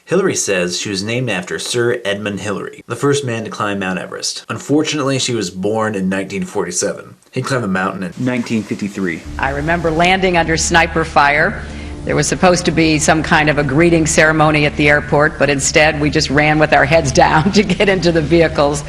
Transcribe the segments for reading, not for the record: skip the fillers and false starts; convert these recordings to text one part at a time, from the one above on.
Hillary says she was named after Sir Edmund Hillary, the first man to climb Mount Everest. Unfortunately, she was born in 1947. He climbed the mountain in 1953. I remember landing under sniper fire. There was supposed to be some kind of a greeting ceremony at the airport, but instead we just ran with our heads down to get into the vehicles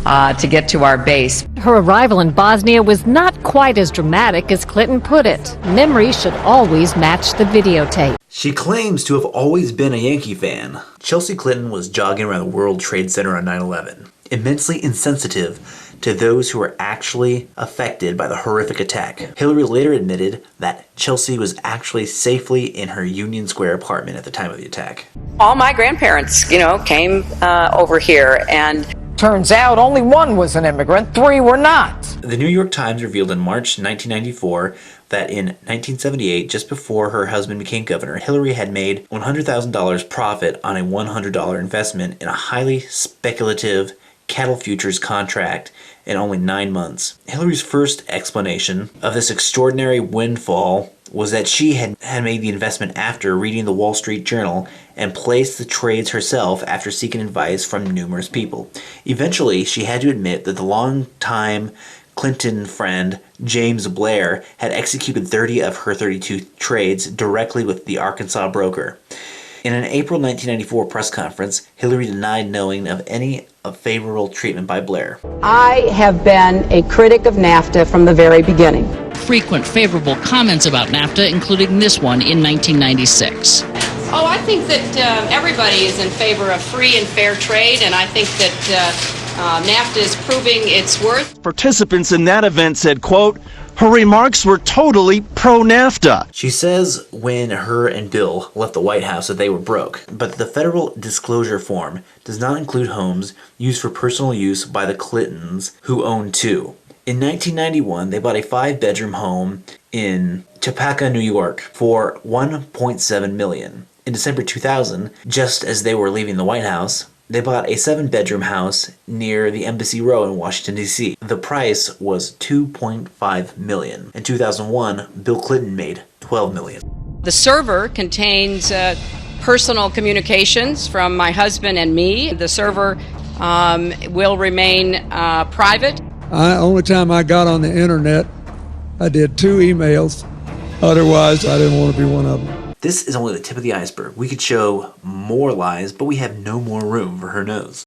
to get to our base. Her arrival in Bosnia was not quite as dramatic as Clinton put it. Memory should always match the videotape. She claims to have always been a Yankee fan. Chelsea Clinton was jogging around the World Trade Center on 9/11, immensely insensitive to those who were actually affected by the horrific attack. Hillary later admitted that Chelsea was actually safely in her Union Square apartment at the time of the attack. All my grandparents, came over here, and turns out only one was an immigrant, 3 were not. The New York Times revealed in March 1994 that in 1978, just before her husband became governor, Hillary had made $100,000 profit on a $100 investment in a highly speculative cattle futures contract in only 9 months. Hillary's first explanation of this extraordinary windfall was that she had made the investment after reading the Wall Street Journal and placed the trades herself after seeking advice from numerous people. Eventually, she had to admit that the longtime Clinton friend James Blair had executed 30 of her 32 trades directly with the Arkansas broker. In an April 1994 press conference, Hillary denied knowing of any favorable treatment by Blair. I have been a critic of NAFTA from the very beginning. Frequent favorable comments about NAFTA, including this one in 1996. Oh, I think that everybody is in favor of free and fair trade, and I think that NAFTA is proving its worth. Participants in that event said, quote, her remarks were totally pro-NAFTA. She says when her and Bill left the White House that they were broke, but the federal disclosure form does not include homes used for personal use by the Clintons, who own 2. In 1991, they bought a 5-bedroom home in Chappaqua, New York for $1.7 million. In December 2000, just as they were leaving the White House, they bought a 7-bedroom house near the Embassy Row in Washington, D.C. The price was $2.5 million. In 2001, Bill Clinton made $12 million. The server contains personal communications from my husband and me. The server will remain private. Only time I got on the internet, I did 2 emails. Otherwise, I didn't want to be one of them. This is only the tip of the iceberg. We could show more lies, but we have no more room for her nose.